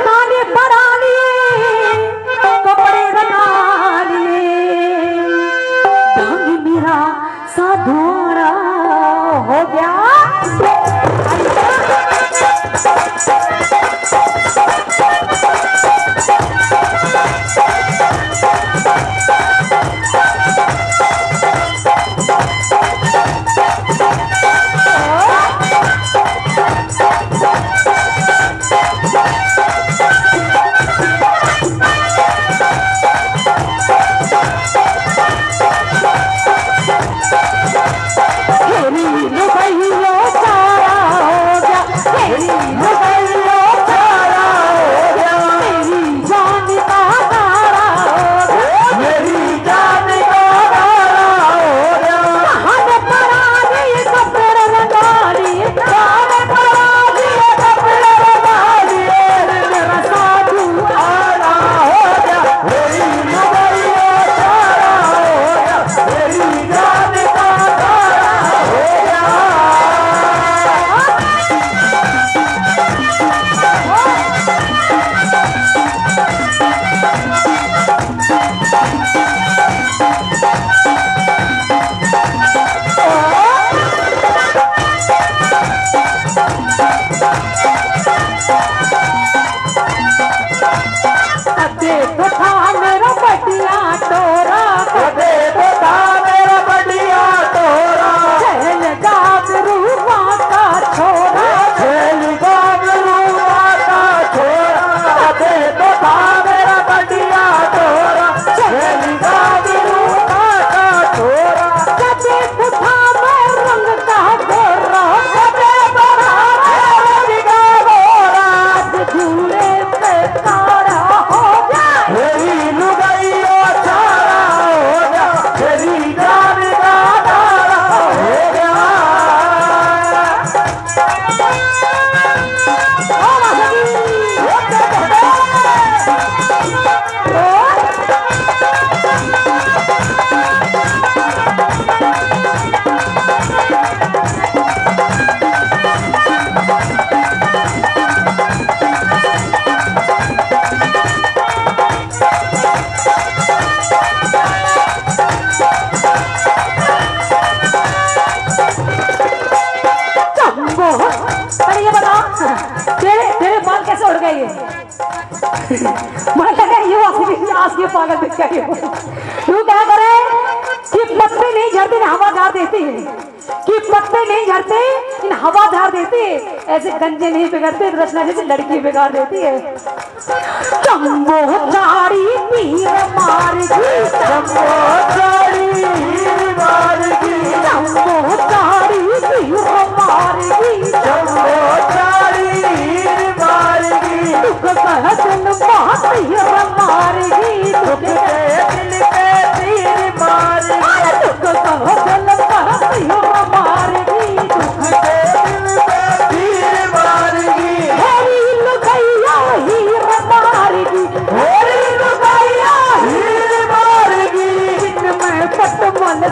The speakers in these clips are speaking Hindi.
काने पड़ा लिए कपड़े बना लिए ढंग मेरा साधुआरा हो गया। पागल बच्चा तू क्या करे कि पत्ते नहीं झड़ते हवा झाड़ देती है, कि पत्ते नहीं झड़ते इन हवा झाड़ देती है। ऐसे गंजे नहीं बिगड़ते रचना जैसे लड़की बिगाड़ देती है। चंबो चारी पीर मारगी, चंबो चारी पीर मारगी, चंबो चारी पीर मारगी, चंबो चारी पीर मारगी। दुख कह दिन बात पीर मारगी, दुख के दिल पे तीर मारगी, दुख कह दिन बात पीर मारगी, दुख के दिल पे तीर मारगी। हेरी लुगाइया हीर मारगी, हेरी लुगाइया हीर मारगी। दिन में पटमल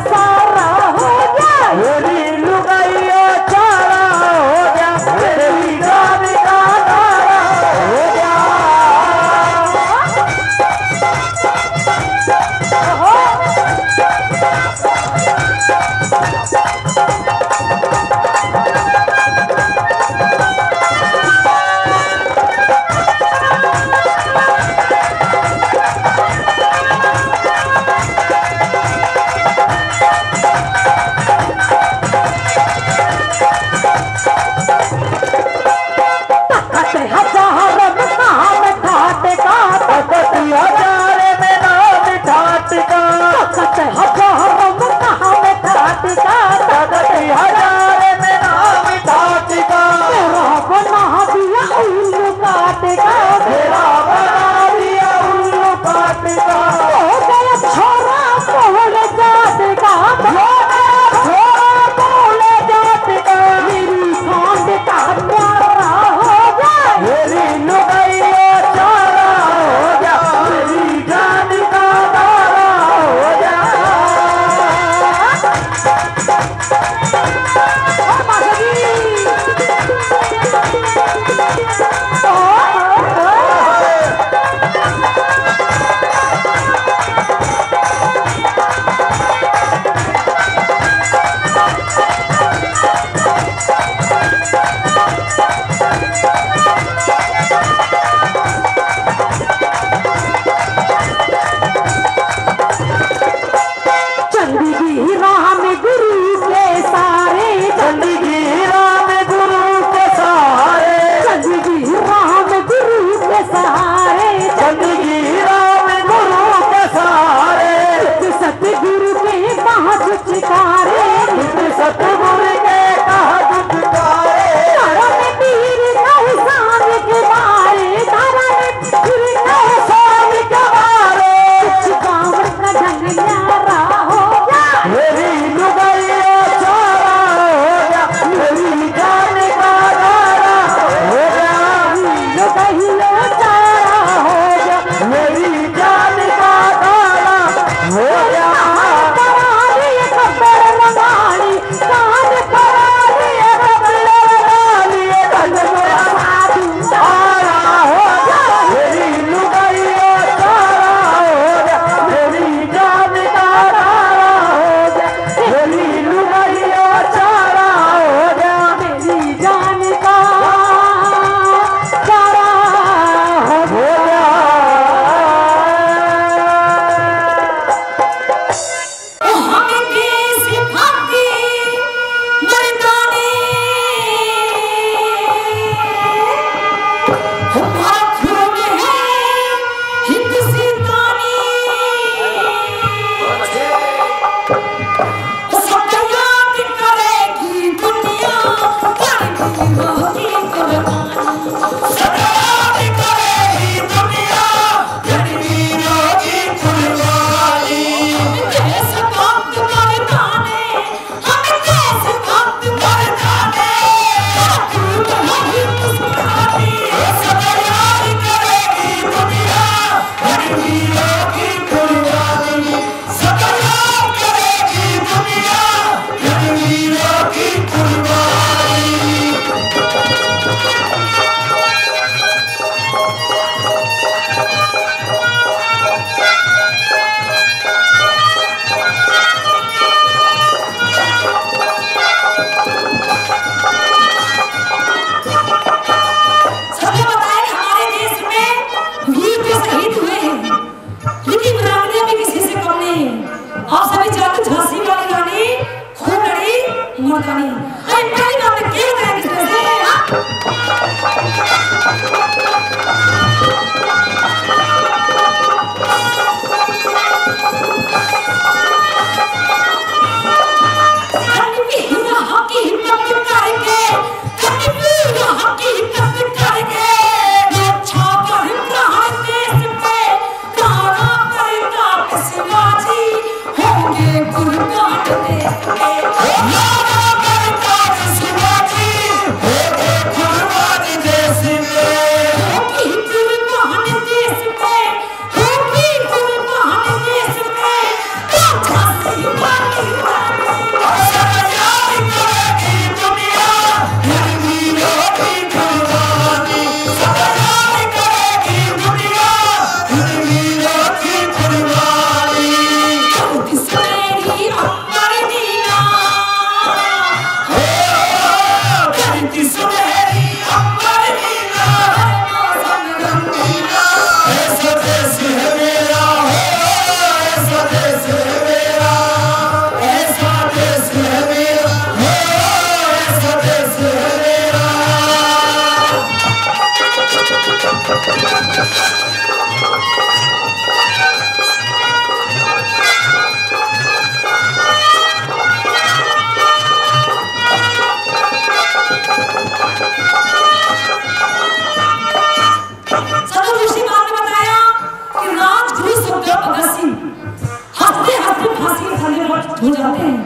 हो जाते हैं।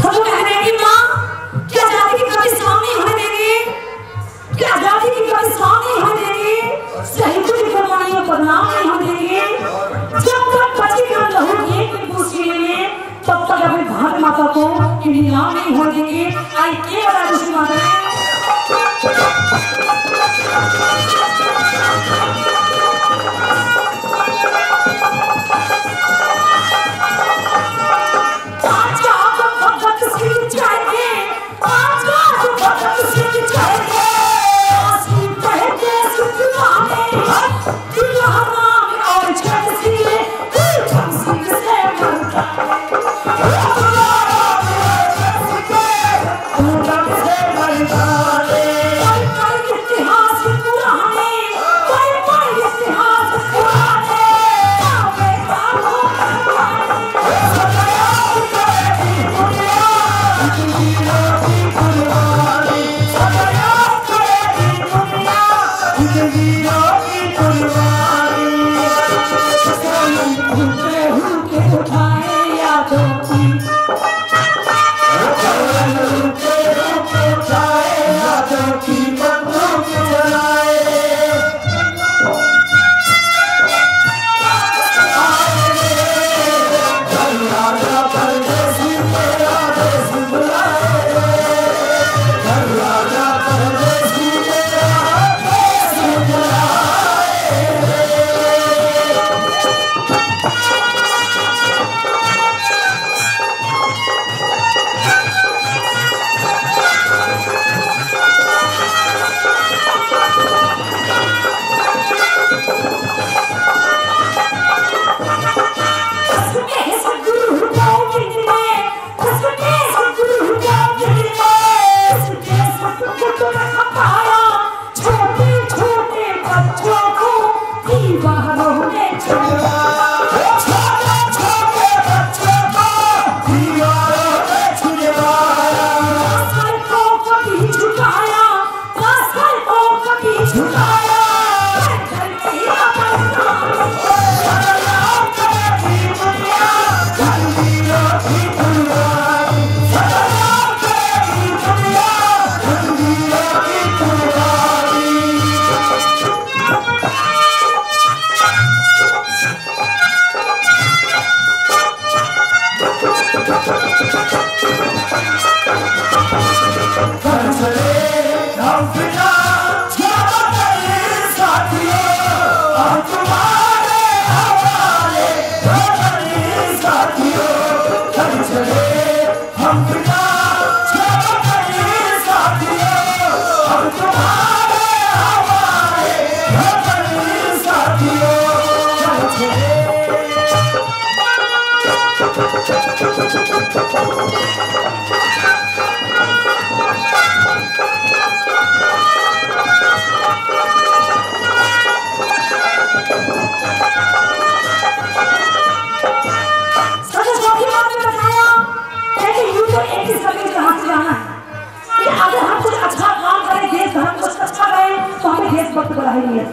सब लोग कह रहे हैं कि माँ क्या आजादी की कभी सामने होने देंगे, क्या आजादी की कभी सामने होने देंगे, शहीदों की कुर्बानियों को बदनाम नहीं होने देंगे। जब तक बचेगा लहू एक दिन पूछने में तब तक अपने भारत माता को नीलाम नहीं होने देंगे। आई के बड़ा खुशी माता है। इतिहास पुराने, कोई इतिहास पुराने। वक्त बढ़ाएंगे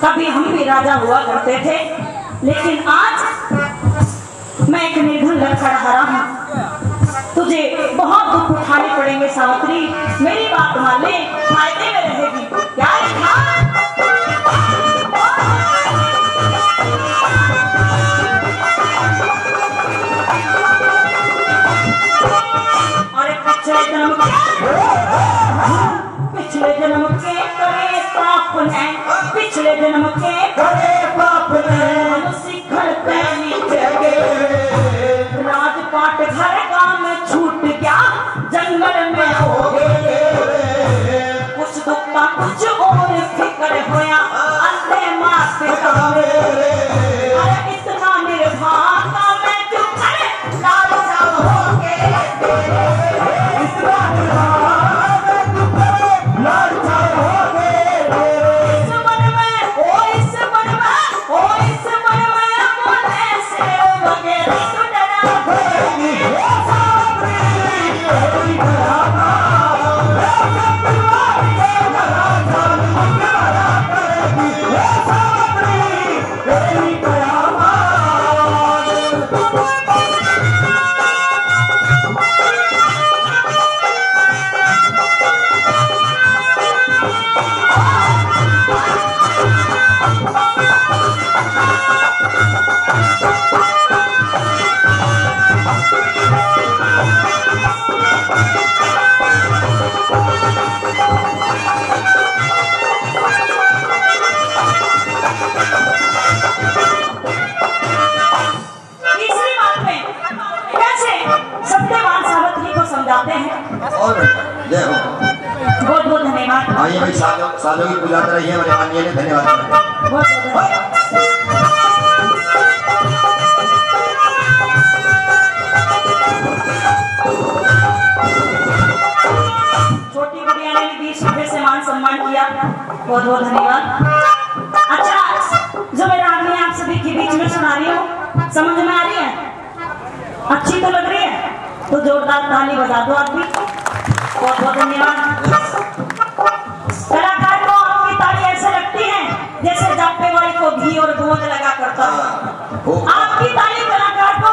कभी हम भी राजा हुआ करते थे, लेकिन आज मैं एक निर्धन लड़खड़ाहरा हूँ। तुझे बहुत दुख उठाने पड़ेंगे सावित्री, मेरी बात मान ले, फायदे में रहेगी क्या? पाप ने पिछले जन्म के करे पाप ने शिखर पे नीचे गए राजपाट घर काम छूट गया जंगल में हो गए कुछ दुख का कुछ और फिक्र होया अंधे माथे कामे अरे इतना निर्भागा मैं क्यों करे लाल सब हो गए इतना निर्भाग मैं क्यों करे लाल सब हो गए इस मन में ओ इस मन में ओ इस मन में बोले से वगैरह तो डरा करेगी हे सावरी तेरी करामा हे सतवारी तेरा जान मुकरा करेगी हे सावरी तेरी करामा तीसरी बात में कैसे सत्यवान सावित्री को समझाते हैं और जय हो। बहुत बहुत धन्यवाद आइए भाई साधु की पूजा कर रही है हमारे माननीय ने धन्यवाद बहुत बहुत धन्यवाद छोटी गुड़िया ने भी 20 रुपए से मान सम्मान किया बहुत बहुत धन्यवाद अच्छा जो मैं रागनी आप सभी के बीच में सुना रही हूँ समझ में आ रही है अच्छी तो लग रही है तो जोरदार ताली बजा दो आप भी बहुत बहुत धन्यवाद कलाकार को आपकी ताली ऐसे लगती है जैसे जापे वाली को घी और गोंद लगा करता है आपकी ताली कलाकार को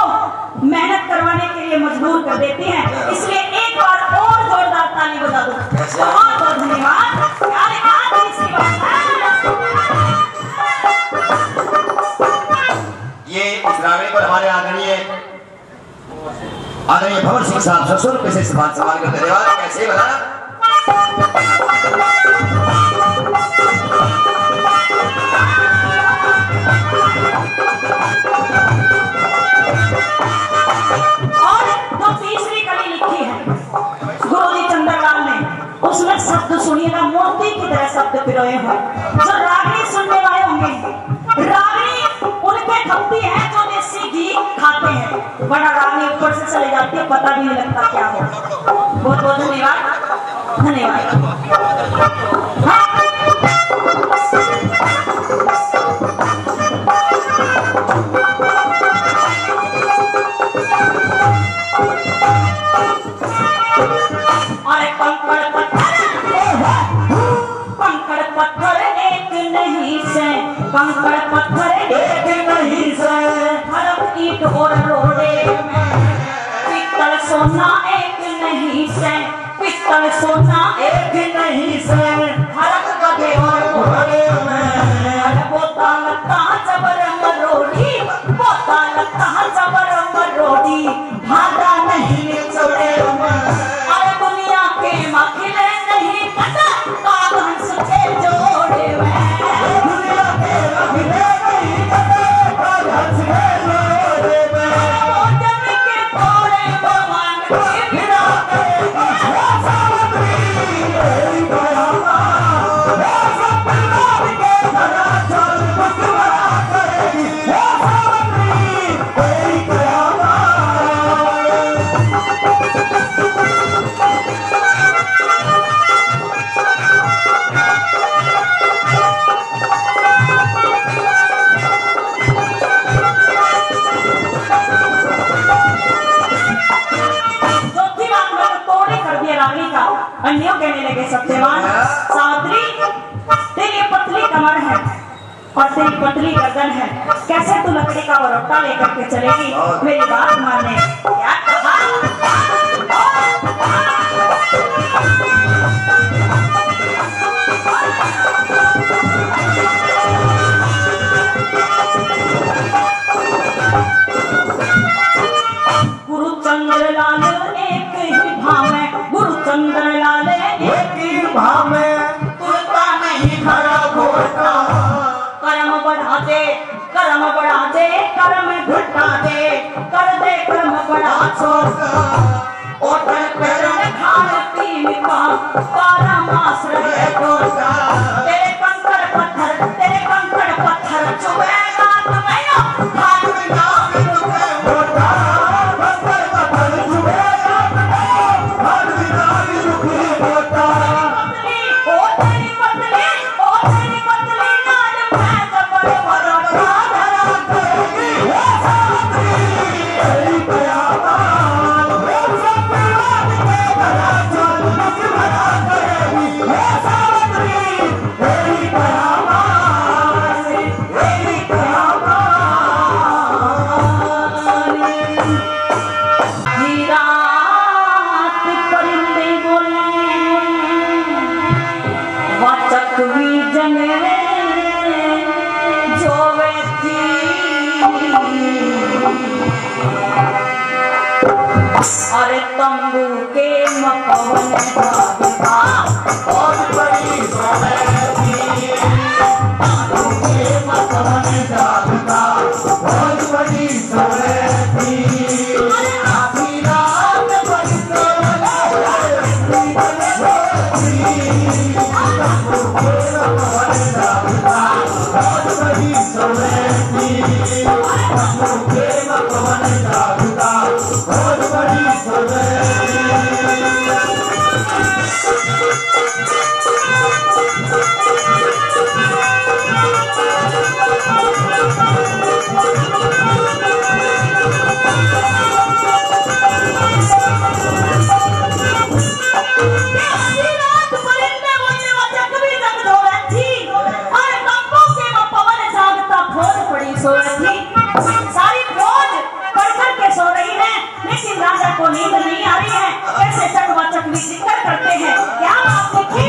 मेहनत करवाने के लिए मजबूर कर देती है इसलिए एक बार और जोरदार ताली बजा दो बहुत बहुत धन्यवाद प्यारे गाने तीसरी बात ये इस रावणी पर हमारे आदरणीय भवन सिंह साहब 600 रुपए से सम्मान करते धन्यवाद कैसे बता और जो तीसरी कली लिखी है गुरुजी चंद्रलाल ने उसमें शब्द सुनिएगा मोती की तरह शब्द पिरोए हैं जो रागनी सुनने वाले होंगे रागनी उनके खपती है जो देसी घी खाते हैं बड़ा रागनी ऊपर से चले जाती है पता भी नहीं लगता क्या हो बहुत बहुत धन्यवाद धन्यवाद हाँ। अरे कंकड़ पत्थर एक नहीं से कंकड़ पत्थर एक नहीं से फर्क ईट और रोड़े में पित्तल सोना एक नहीं से पित्तल सोना एक नहीं से फर्क गधे और घोड़े में बोता लगता जबर मरोड़ी बोता लगता जबर मरोड़ी भागा नहीं छोड़े अरे दुनिया के मखिले नहीं पता कागज के जोड़े दुनिया के रखने नहीं कटे कागज के जोड़े में वो जब के तोड़े भगवान के बिना करेगी हे सावत्री तेरी करामा हे सतवारी तेरा जान मुकरा करेगी हे सावत्री तेरी करामा चौथी बात में तो तोड़े कर दिया रानी का अन्यों कहने लगे सत्यवान सावित्री तेरी पतली कमर है और तेरी पतली गर्दन है कैसे तू लकड़ी का बरोटा लेकर के चलेगी मेरी बात माने क्या कहा भाव में तुलता नहीं था बड़ा छोटा ओटन पेटन खान पीन का 12 मास रहे गोटा तेरे कंकड़ पत्थर चुभेगा तुम्हें हाथ में नाम दुखे मोटा कंकड़ पत्थर चुभेगा हाथ में नाम दुखे मोटा ओ तेरी पतली नाल मैं जबर बड़ा धरा करेगी वो सावत्री तेरी कयामत वो सब रात के धरा चल मुझ भरा करेगी वो सावत्री तेरी कयामत रात परिंदे बोले वाचक भी जने जो व्यक्ति अरे तंबू के मकवन जागता बहुत बड़ी सोवैती तंबू के मकवन जागता बहुत बड़ी सोवैती आधी रात परिंदे बोले तंबू के मकवन जागता बहुत बड़ी सोवैती तंबू के मकवन जागता बहुत बड़ी सोवैती सारी फौज पढ़कर के सो रही है, लेकिन राजा को नींद नहीं आ रही है। कैसे चकवा चकवी जिक्र करते हैं, क्या बात देखी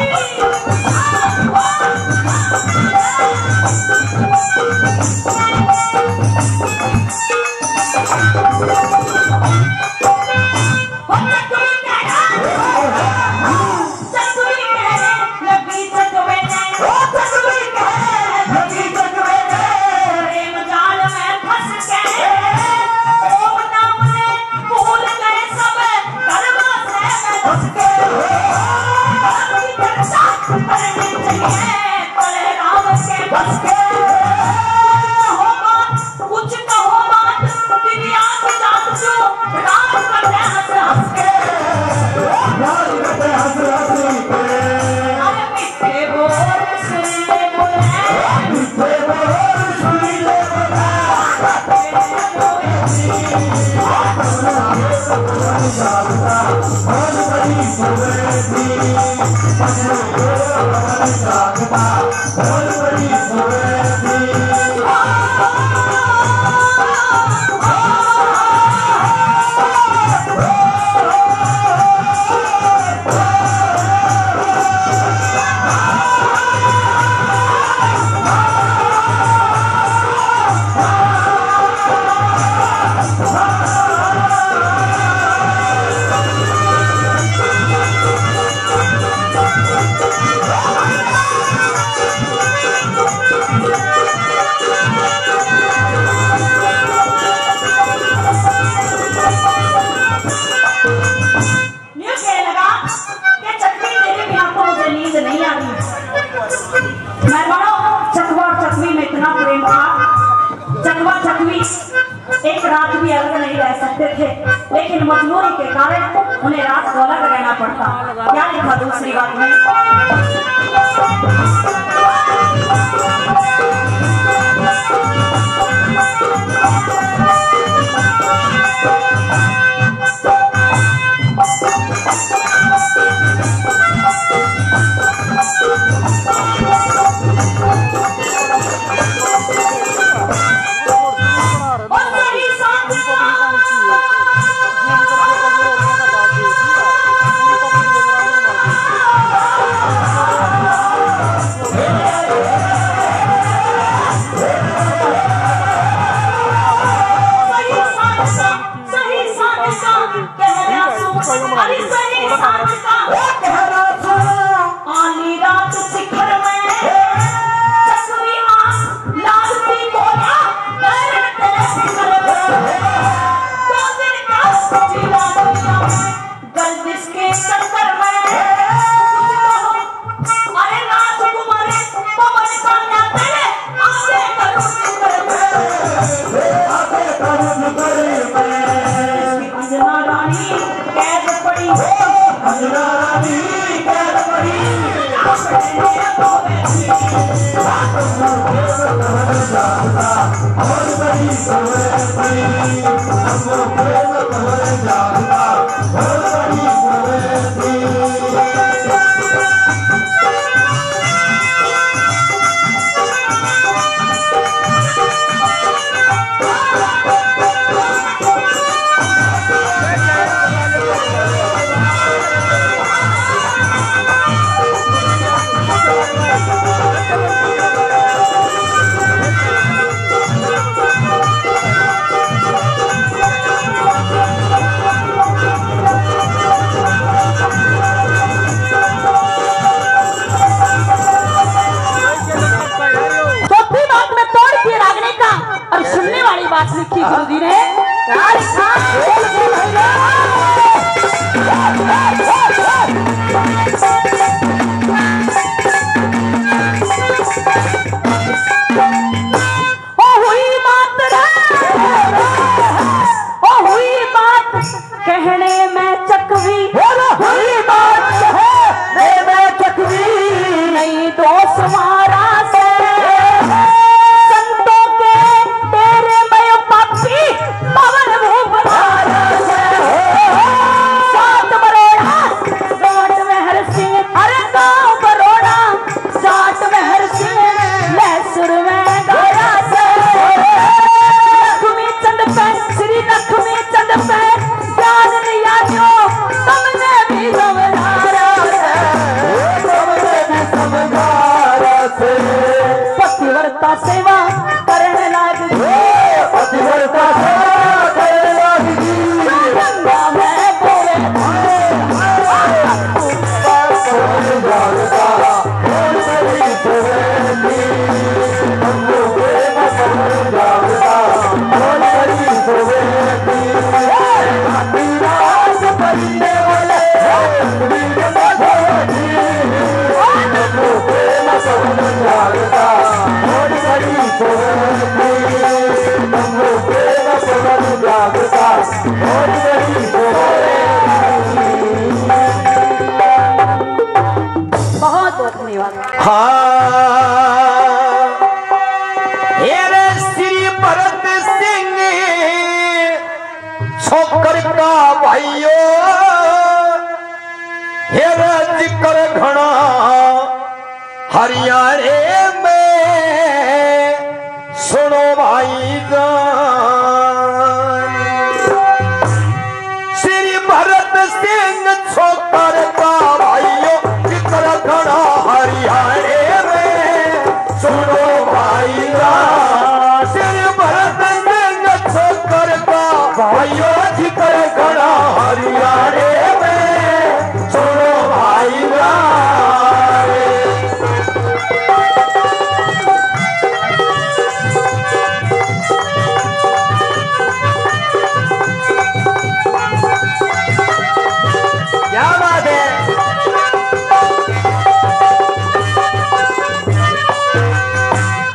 एक रात भी अलग नहीं रह सकते थे, लेकिन मजबूरी के कारण उन्हें रात को अलग रहना पड़ता। क्या लिखा दूसरी बात में, लिखी गुरुजी ने कहने में चकवी हुई बात कहने में चकवी नहीं दोस्त मारा से संतों के तेरे में पापी पवन भूप धारा से सात बरोड़ा साठ मेहर सिंह अरे गाँव बरोड़ा साठ मेहर सिंह मैसूर में गाया से लक्ष्मी चंद पे श्री लक्ष्मी चंद पे पतिव्रता सेवा करने लगी पतिव्रता सेवा करने लगी गंगा में बोले बहुत बहुत धन्यवाद। श्री भरत सिंह छोकर का भाइयों हेरा जिक्र घना हरियाणे में सुनो भाई जान श्री भरत सिंह छोकर का भाइयों जिक्र घना हरियाणे में सुनो भाई जान श्री भरत सिंह छोकर का भाइयों जिक्र घना हरियाणे में सुनो भाई जान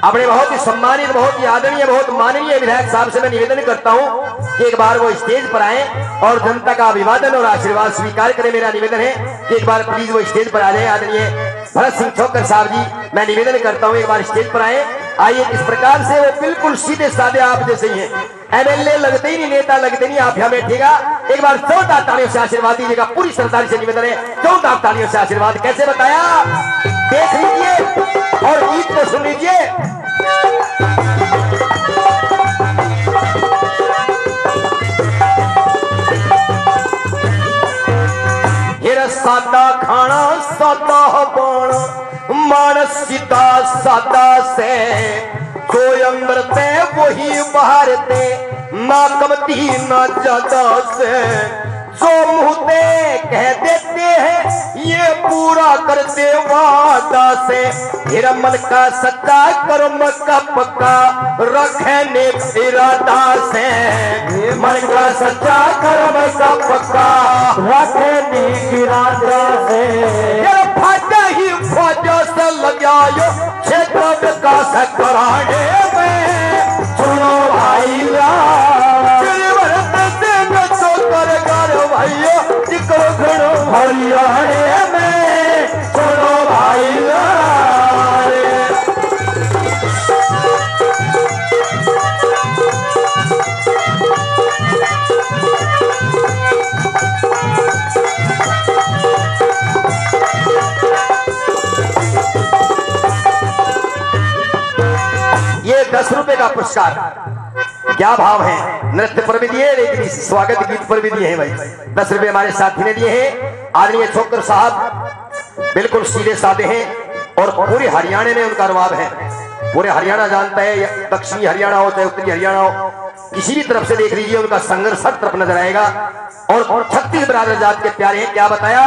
अपने बहुत ही सम्मानित बहुत ही आदरणीय बहुत माननीय विधायक साहब से मैं निवेदन करता हूं कि एक बार वो स्टेज पर आए और जनता का अभिवादन और आशीर्वाद स्वीकार करें। मेरा निवेदन है कि एक बार प्लीज वो स्टेज पर आ जाए। आदरणीय भरत सिंह छोकर साहब जी, मैं निवेदन करता हूं एक बार स्टेज पर आए। आइए, इस प्रकार से वो बिल्कुल सीधे साधे आप जैसे ही हैं, एमएलए लगते ही नहीं, नेता लगते नहीं, आप यहाँ बैठेगा। एक बार जोरदार तालियों से आशीर्वाद दीजिएगा। पूरी सरदारी से निवेदन है, जोरदार तालियों से आशीर्वाद। कैसे बताया देख लीजिए और गीत को सुन लीजिए। सादा खाना सादा बाणा मानस सीता सादा से जो अंदर ते वही बाहर ते ना कमती ना ज्यादा से जो मुहते कह देते हैं ये पूरा करते वादा से मेरा मन का सच्चा कर्म का पक्का रखने इरादा से मन का सच्चा कर्म का पक्का रखने इरादा से फायदा ही फौजा से लगायो क्षेत्र विकास कराने में सुनो भाई हरियाणे में सुनो भाई 10 रुपए का पुरस्कार। क्या भाव है, नृत्य पर भी दिए लेकिन स्वागत गीत पर भी दिए हैं भाई। 10 रुपए हमारे साथी ने दिए हैं। आदरणीय छोकर साहब बिल्कुल सीधे साधे हैं और पूरे हरियाणा में उनका रुआब है। पूरे हरियाणा जानता है, दक्षिणी हरियाणा हो चाहे उत्तरी हरियाणा हो, किसी भी तरफ से देख लीजिए उनका संघर्ष हर तरफ नजर आएगा। और 36 बरादर जात के प्यारे हैं। क्या बताया,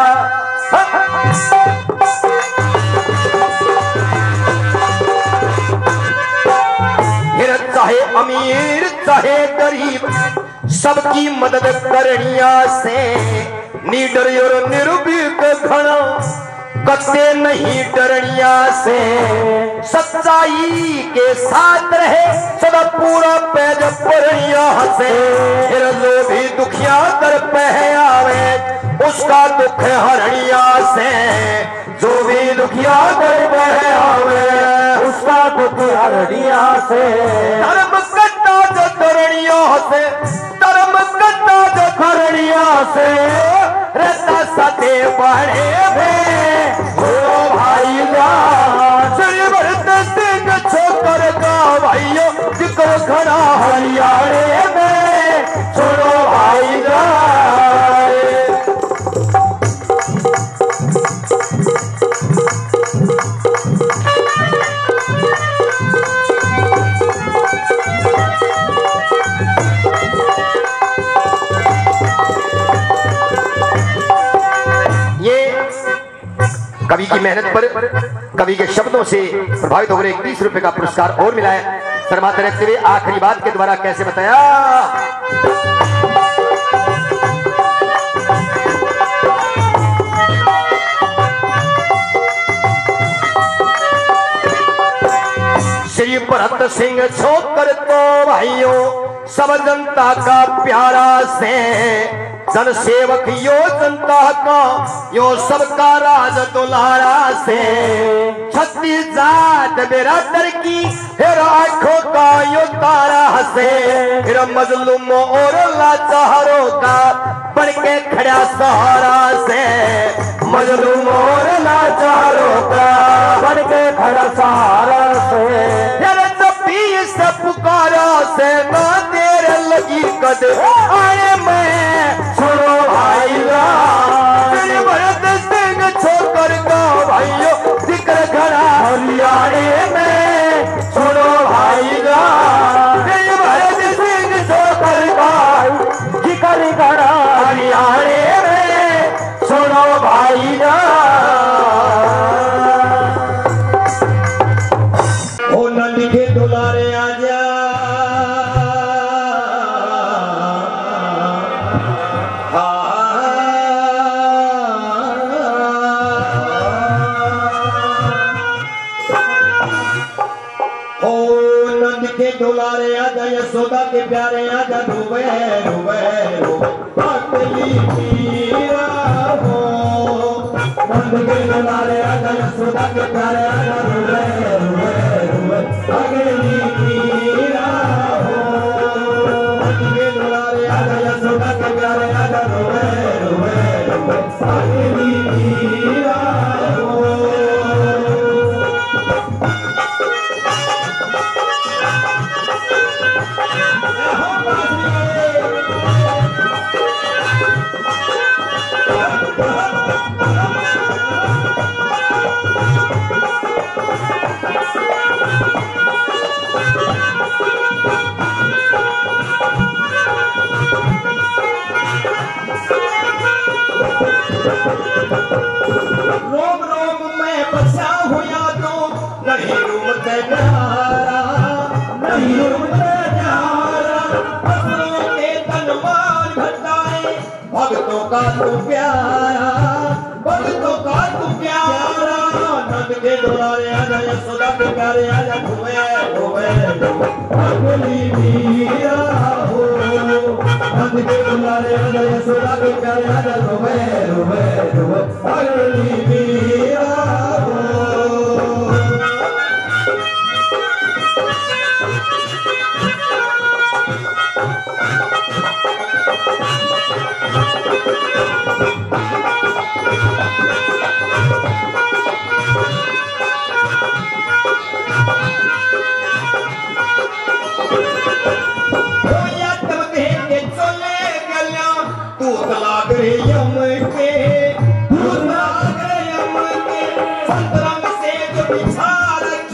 चाहे अमीर चाहे गरीब सबकी मदद करनिया से, निडर और निर्भीक घना कत्ते नहीं डरनिया से, सच्चाई के साथ रहे सदा पूरा पैज परनिया से, फिर जो भी दुखिया कर पे आवे उसका दुख हरनिया से, जो भी दुखिया कर पे आवे उसका दुख हरनिया से, धर्म कट्टा जो धरनिया से, धर्म कट्टा जो धरनिया से, रहता सदे बड़े में भाई श्री भरत सिंह छोकर का भाइयों जिक्र खड़ा हरियाणे में छोड़ो भाई कवि की मेहनत पर, कवि के शब्दों से प्रभावित होकर 21 रुपए का पुरस्कार और मिला है। शर्माते रखते हुए आखिरी बात के द्वारा कैसे बताया, श्री भरत सिंह छोकर तो भाइयों सब जनता का प्यारा से, जन सेवक यो जनता का यो सबका राज दुलारा से, 36 जात बिरादर की फिर आंखों का यो तारा से, फिर मजलूम और लाचारों का बन के खड़ा सहारा से, मजलूम और लाचारों का बन के खड़ा सहारा से, फिर तभी से पुकारा से ना देर लगी कद आए मैं छोड़ो भाई श्री भरत सिंह छोकर का भाइयों जिक्र खड़ा हरियाणे में छोड़ो भाई श्री भरत सिंह छोकर का जिक्र खड़ा हरियाणे में छोड़ो भाई ओ नंदी के दुलारे आजा दुलारे आजा यशोदा के प्यारे आजा डूबे डूबे डूबे मीरा हो, नंद के दुलारे आजा यशोदा के प्यारे आजा डूबे डूबे डूबे अगली मीरा हो, नंद के दुलारे आजा यशोदा के प्यारे आजा डूबे डूबे डूबे अगली मीरा हो। रोम रोम में बसा हुआ तो नहीं रूमते प्यारा, नहीं रूमते प्यारा, फसलों के तनवार घटाए भक्तों का तू प्यारा, भक्तों का तू प्यारा, नंद के दुलारे आजा यशोदा के प्यारे आजा डूबे डूबे डूबे अगली मीरा हो, नंद के दुलारे आजा यशोदा के प्यारे आजा डूबे डूबे डूबे अगली मीरा हो।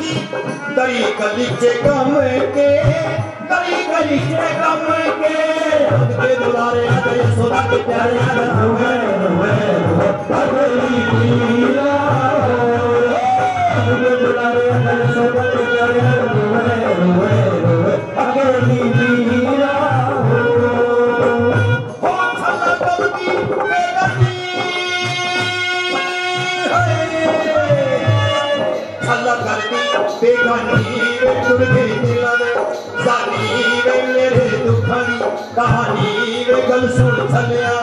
थी गली गलीचे गम के गली गलीचे गम के दुलारे आते यशोदा के प्यारे रोए रोए अगली मीरा दुलारे आते यशोदा के प्यारे रोए रोए रोए अगली मीरा हो छला गलती बेगती छला गलती बेगानी वे तुर गई दिलन जानी वे मेरे दुखड़ी कहानी वे गल सुन छलिया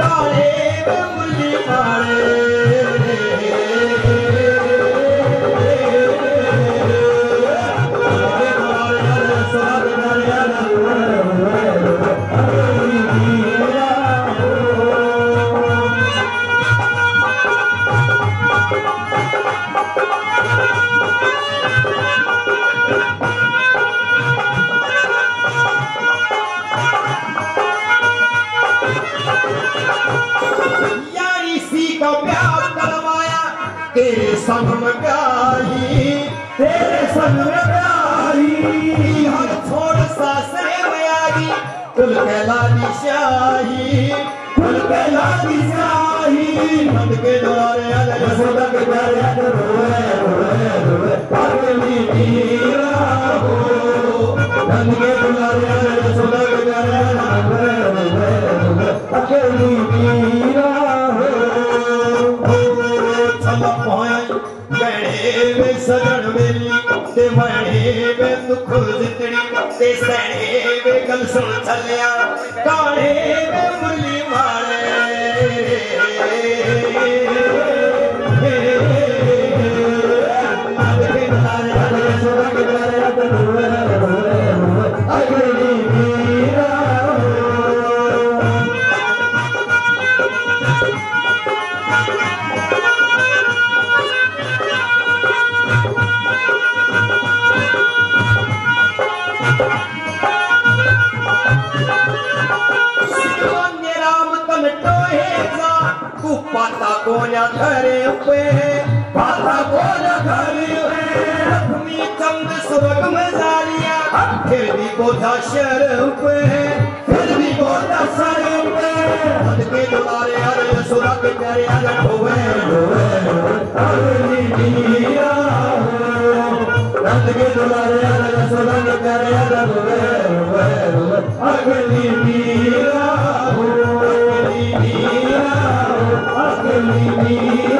काले वे मुल्ली मारे तेरे संग में प्यारी तेरे संग में प्यारी हर छोड़ सासरे में आई कुल कहलाती शाही कुल कहलाती शाही नंद के द्वारे आले यशोदा के प्यारे आले रोए रोए रोए अगली मीरा हो नंद के द्वारे आले यशोदा के प्यारे आले रोए रोए रोए अगली मीरा में सजन वेली ते मणे में दुख जितड़ी ते सणे में गल सुन चलिया काले में मुरली मारे अगली मीरा पाता कोना घरे पे पाता कोना घरे पे लक्ष्मी चंद स्वर्ग में जालिया फिर भी बोधा शर पे फिर भी बोधा शर पे नंद के दुलारे आले यशोदा के प्यारे आले रोए रोए अगली मीरा नंद के दुलारे आले यशोदा के प्यारे आले रोए रोए रोए अगली मीरा अगली मीरा अगली मीरा